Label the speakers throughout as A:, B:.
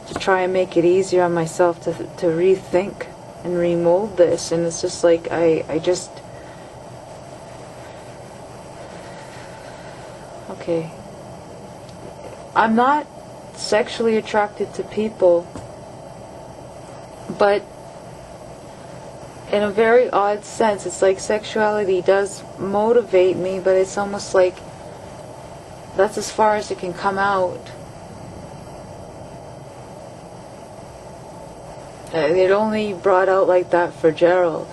A: to try and make it easier on myself to rethink and remold this. And it's just like I just, okay, I'm not sexually attracted to people, but in a very odd sense, it's like sexuality does motivate me, but it's almost like that's as far as it can come out. It only brought out like that for Gerald.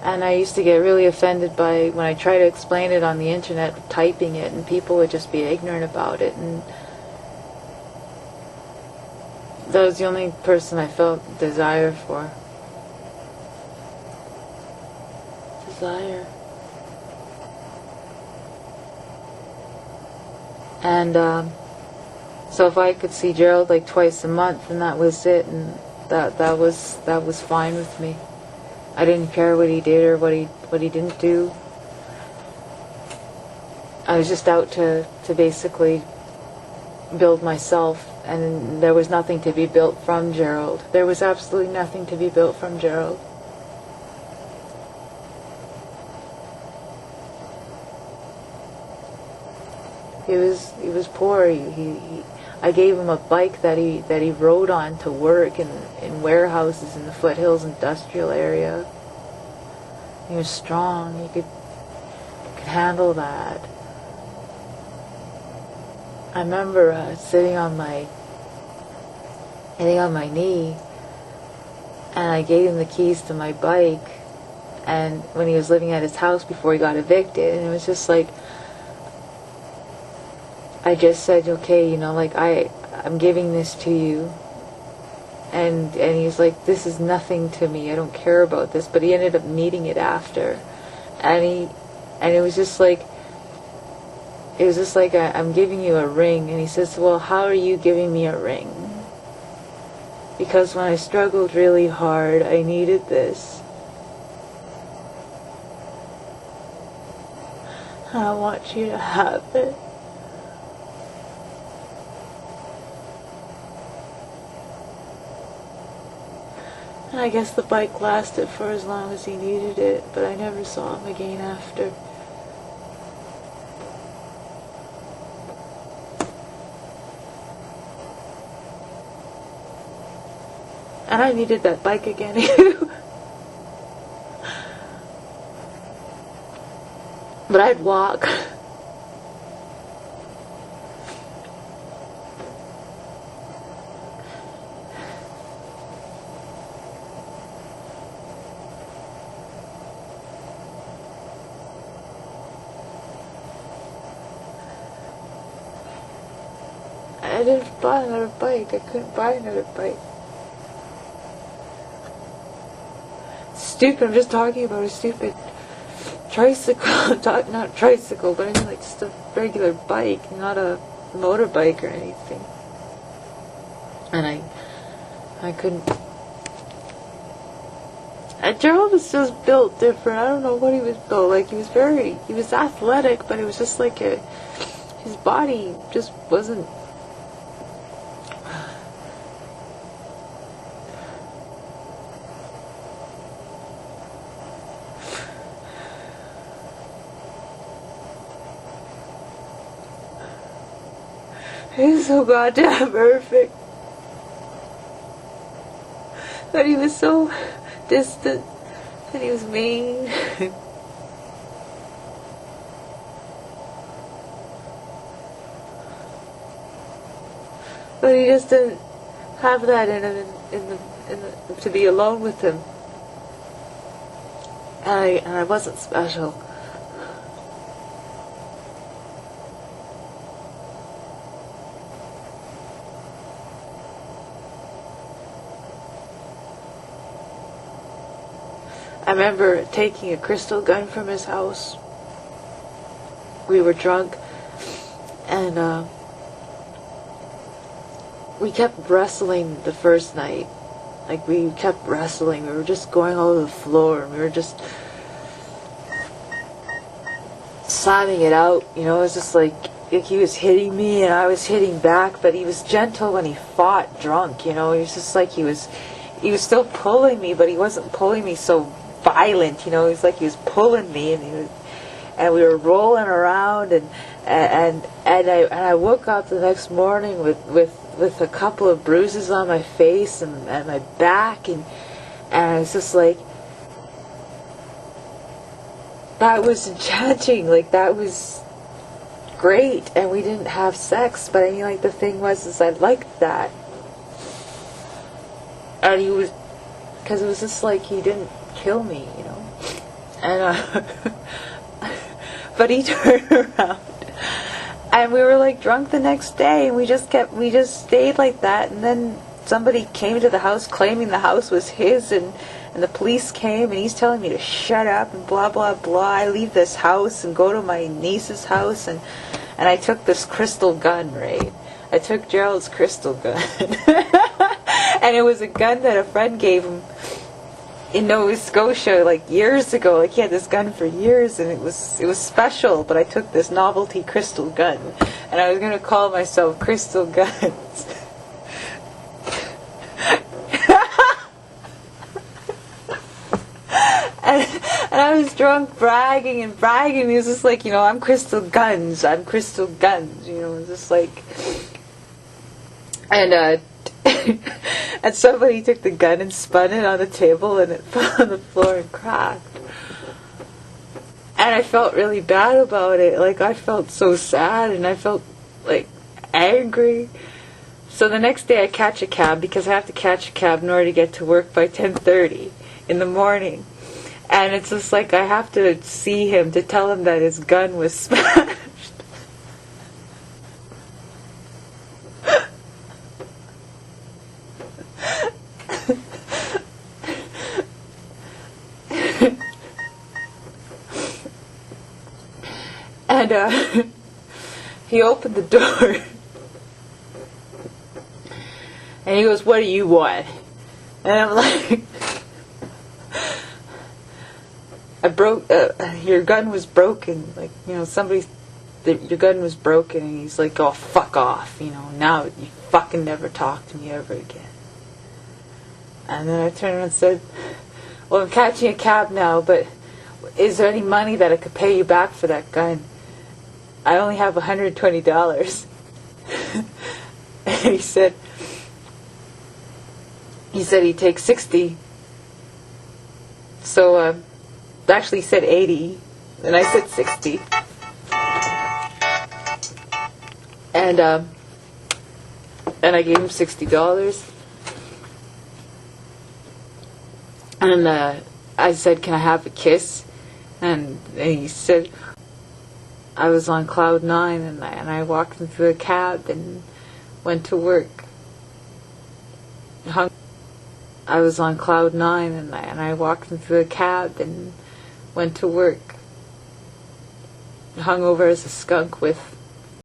A: And I used to get really offended by when I try to explain it on the internet, typing it, and people would just be ignorant about it. And that was the only person I felt desire for. Desire. And so if I could see Gerald like twice a month, and that was it, and that was fine with me. I didn't care what he did or what he didn't do. I was just out to basically build myself, and there was nothing to be built from Gerald. There was absolutely nothing to be built from Gerald. He was poor. I gave him a bike that he rode on to work in warehouses in the foothills industrial area. He was strong. He could handle that. I remember sitting on my knee, and I gave him the keys to my bike, and when he was living at his house before he got evicted, and it was just like, I just said, okay, you know, like I'm giving this to you, and he's like, this is nothing to me, I don't care about this, but he ended up needing it after, and it was just like, I'm giving you a ring, and he says, well, how are you giving me a ring? Because when I struggled really hard, I needed this. I want you to have it. And I guess the bike lasted for as long as he needed it, but I never saw him again after. And I needed that bike again. But I'd walk. I didn't buy another bike. I couldn't buy another bike. Stupid. I'm just talking about a stupid tricycle. Not tricycle, but I mean like just a regular bike, not a motorbike or anything. And I couldn't. And Gerald was just built different. I don't know what he was built like. He was athletic, but it was just like his body just wasn't. He was so goddamn perfect. But he was so distant. And he was mean. But he just didn't have that in him, to be alone with him. And I wasn't special. I remember taking a crystal gun from his house. We were drunk, and we kept wrestling the first night. Like, we kept wrestling. We were just going all over the floor, and we were just slamming it out. You know, it was just like he was hitting me and I was hitting back, but he was gentle when he fought drunk. You know, he was just like he was still pulling me, but he wasn't pulling me so violent. You know, he was like he was pulling me, and we were rolling around, and I woke up the next morning with a couple of bruises on my face and my back, and I was just like, that was enchanting, like that was great. And we didn't have sex, but I mean, like, the thing was is I liked that. And he was, because it was just like he didn't kill me, you know. And but he turned around, and we were like drunk the next day, and we just stayed like that. And then somebody came to the house claiming the house was his, and the police came, and he's telling me to shut up and blah blah blah. I leave this house and go to my niece's house, and I took this crystal gun, right? I took Gerald's crystal gun. And it was a gun that a friend gave him in Nova Scotia, like years ago. Like, he had this gun for years, and it was special. But I took this novelty crystal gun, and I was gonna call myself Crystal Guns. And I was drunk, bragging. He was just like, you know, I'm Crystal Guns. You know, it was just like, and and somebody took the gun and spun it on the table, and it fell on the floor and cracked. And I felt really bad about it. Like, I felt so sad, and I felt like angry. So the next day I catch a cab, because I have to catch a cab in order to get to work by 10:30 in the morning. And it's just like I have to see him to tell him that his gun was smashed. And he opened the door, and he goes, "What do you want?" And I'm like, your gun was broken. Like, you know, your gun was broken. And he's like, "Oh, fuck off. You know, now you fucking never talk to me ever again." And then I turned around and said, "Well, I'm catching a cab now, but is there any money that I could pay you back for that gun? I only have $120. And he said he'd take 60. So, actually he said 80, and I said 60. And I gave him $60. And I said, "Can I have a kiss?" And he said, I was on cloud 9, and I walked into a cab and went to work. I was on cloud 9, and I walked into a cab and went to work. Hung over as a skunk with